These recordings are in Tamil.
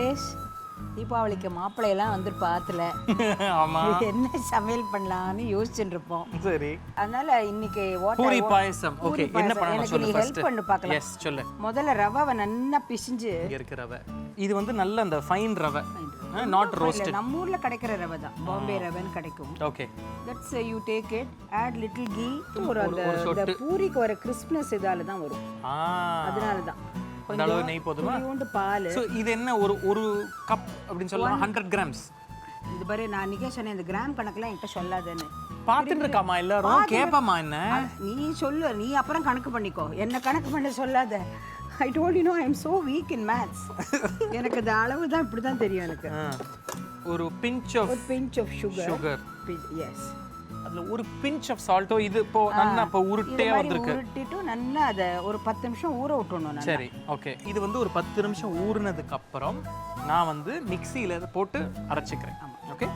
ராகேஷ் தீபாவளிக்கு மாப்பிள்ளையெல்லாம் வந்துருப்பா ஆத்துல. ஆமா. என்ன சமையல் பண்ணலாம்னு யோசிச்சுட்டு இருப்போம். சரி. அதனால இன்னைக்கு பூரி பாயசம். ஓகே, என்ன பண்ணணும் சொல்லு ஃபர்ஸ்ட். ஹெல்ப் பண்ணு பார்க்கலாம். எஸ் சொல்லு. முதல்ல ரவை நல்லா பிசிஞ்சு. இங்க இருக்க ரவை. இது வந்து நல்ல அந்த ஃபைன் ரவை. Not roasted. நம்ம ஊர்ல கிடைக்கிற ரவை தான். பாம்பே ரவைன்னு கிடைக்கும். Okay. That's you take it, add little ghee. ஒரு அந்த பூரிக்கு வர கிறிஸ்ப்னஸ் இதால தான் வரும். அதனால தான். அந்த அளவு நெய் போதுமா? கொஞ்சோண்டு பால். சோ இது என்ன ஒரு கப் அப்படினு சொல்லலாம் 100 கிராம்ஸ். இது பாரு நான் நிகேஷ் சொன்னேன் இந்த கிராம் கணக்குலாம் என்கிட்ட சொல்லாதேன்னு. பாத்துட்டு இருக்காமா எல்லாரும் கேப்பமா என்ன? நீ சொல்லு, நீ அப்புறம் கணக்கு பண்ணிக்கோ. என்ன கணக்கு பண்ண சொல்லாத. I told you know I am so weak in maths. எனக்கு அந்த அளவு தான் இப்படி தான் தெரியும் எனக்கு. ஒரு pinch of sugar. Yes. அதுல ஒரு pinch of salt. இது இப்போ நல்லா இப்போ உருட்டையா வந்திருக்கு. உருட்டிட்டு நல்லா அத ஒரு 10 நிமிஷம் ஊற விட்டணும் நல்லா. சரி, ஓகே. இது வந்து ஒரு 10 நிமிஷம் ஊறினதுக்கு அப்புறம் நான் வந்து மிக்ஸில இத போட்டு அரைச்சிக்கிறேன். ஓகே.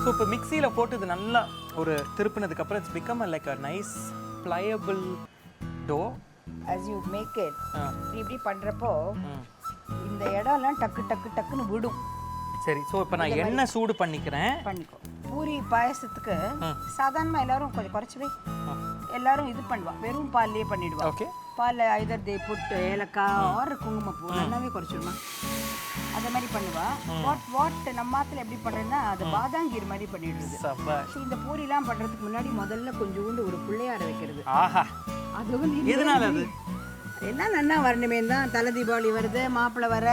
ஸோ இப்போ மிக்ஸியில் போட்டு இது நல்லா ஒரு திருப்பினதுக்கு அப்புறம் it's become like a nice playable dough. as you make it இப்படி பண்றப்போ இந்த இடம்லாம் டக்குன்னு விடும். சரி, ஸோ இப்போ நான் எண்ணெய் சூடு பண்ணிக்கிறேன். பண்ணிக்கோ. பூரி பாயசத்துக்கு சாதாரணமா எல்லாரும் கொஞ்சம் குறைச்சி வை. எல்லாரும் இது பண்ணுவா, வெறும் பால்லையே பண்ணிடுவா. ஓகே. பால் ஐதர் தே புட்டு ஏலக்காய் ஆறு குங்குமப்பூ நல்லாவே குறைச்சிடுமா. அதே மாதிரி பண்ணுவா. வாட் நம்ம ஆத்துல எப்படி பண்றேன்னா அது பாதாங்கீர் மாதிரி பண்ணிடுறது. இந்த பூரிலாம் பண்றதுக்கு முன்னாடி முதல்ல கொஞ்சோண்டு ஒரு பிள்ளையார வைக்கிறது. ஆஹா, அது வந்து எதனால அது எல்லாம் நல்லா வரணுமே தான். தலை தீபாவளி வருது, மாப்பிள்ளை வர,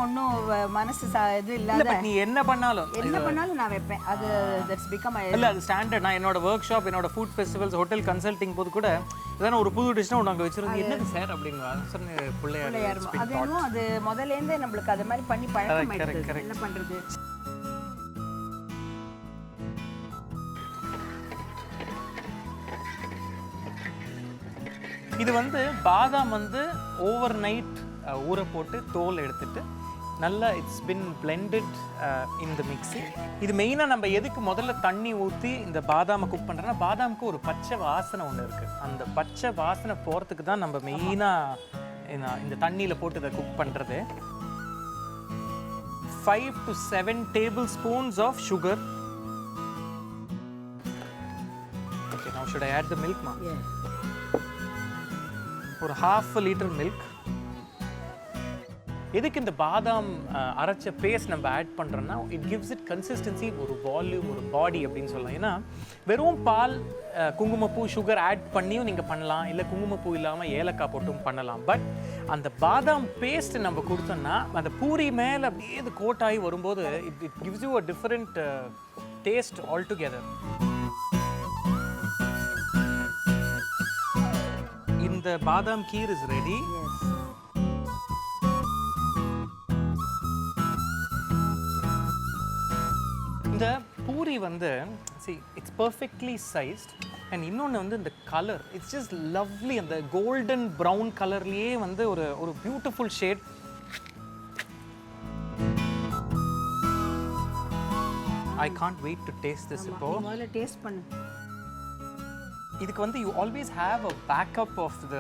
ஒன்றும் மனசு இது இல்லாத. நீ என்ன பண்ணாலும் நான் வைப்பேன். அது தட்ஸ் பிகம் இல்ல அது ஸ்டாண்டர்ட். நான் என்னோட ஒர்க் ஷாப், என்னோட ஃபுட் ஃபெஸ்டிவல்ஸ், ஹோட்டல் கன்சல்டிங் போது கூட ஏதாவது ஒரு புது டிஷ்னா ஒன்று அங்கே வச்சிருந்து என்னது சார் அப்படின்னு பிள்ளையார். அது முதல்லேருந்தே நம்மளுக்கு அது மாதிரி பண்ணி பழக்கம். என்ன பண்றது? இது வந்து பாதாம் வந்து ஓவர் நைட் ஊற போட்டு தோல் எடுத்துட்டு நல்லா it's been blended in the mixie. இது மெயினாக நம்ம எதுக்கு முதல்ல தண்ணி ஊற்றி இந்த பாதாமை குக் பண்ணுறோன்னா பாதாமுக்கு ஒரு பச்சை வாசனை ஒன்று இருக்குது. அந்த பச்சை வாசனை போகிறதுக்கு தான் நம்ம மெயினாக இந்த தண்ணியில் போட்டு இதை குக் பண்ணுறது. 5 to 7 tablespoons of sugar. Okay, now should I add the milk, ma? Yes. ஒரு half a liter milk. எதுக்கு இந்த பாதாம் அரைச்ச பேஸ்ட் நம்ம ஆட் பண்ணுறோன்னா இட் கிவ்ஸ் இட் கன்சிஸ்டன்சி, ஒரு வால்யூம், ஒரு பாடி அப்படின்னு சொல்லலாம். ஏன்னா வெறும் பால், குங்குமப்பூ, சுகர் ஆட் பண்ணியும் நீங்கள் பண்ணலாம், இல்லை குங்குமப்பூ இல்லாமல் ஏலக்காய் போட்டும் பண்ணலாம். பட் அந்த பாதாம் பேஸ்ட் நம்ம கொடுத்தோம்னா அந்த பூரி மேலே அப்படியே இது கோட்டாகி வரும்போது it gives you a different taste all together. இந்த பாதாம் கீர் இஸ் ரெடி. இந்த பூரி வந்து see it's perfectly sized and இன்னொன்று வந்து இந்த கலர் இட்ஸ் ஜஸ்ட் லவ்லி. அந்த கோல்டன் ப்ரௌன் கலர்லேயே வந்து ஒரு beautiful shade. I can't wait to taste this. இப்போ முதல்ல டேஸ்ட் பண்ணு. இதுக்கு வந்து you always have a backup of the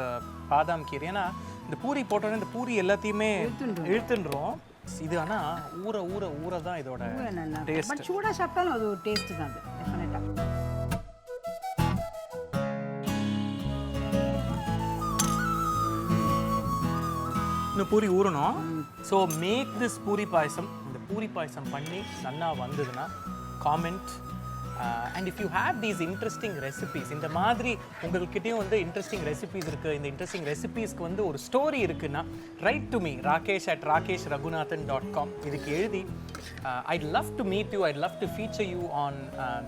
badam kheer. ஏன்னா இந்த பூரி போட்டோன்னே இந்த பூரி எல்லாத்தையுமே இழுத்துன்றோம். இது ஆனால் ஊற தான் இதோட டேஸ்ட். பட் சூடாக சாப்பிட்டாலும் அது ஒரு டேஸ்ட் தான். அது டெஃபினட்டாக. இன்னும் பூரி ஊறணும். So make this puri payasam. இந்த பூரி பாயசம் பண்ணி நல்லா வந்ததுன்னா comment. And if you have these interesting recipes, இந்த மாதிரி உங்கள்கிட்டயும் வந்து இன்ட்ரெஸ்டிங் ரெசிபீஸ் இருக்குது, இந்த இன்ட்ரெஸ்டிங் ரெசிபீஸ்க்கு வந்து ஒரு ஸ்டோரி இருக்குன்னா ரைட் டு மீ rakesh@rakeshraghunathan.com. இதுக்கு எழுதி I'd love to meet you, I'd love to feature you on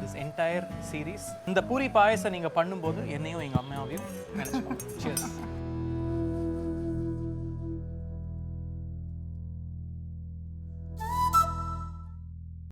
this entire series. இந்த பூரி பாயசம் நீங்கள் பண்ணும்போது என்னையும் எங்கள் அம்மாவையும் நினைச்சுக்கோங்க. Cheers.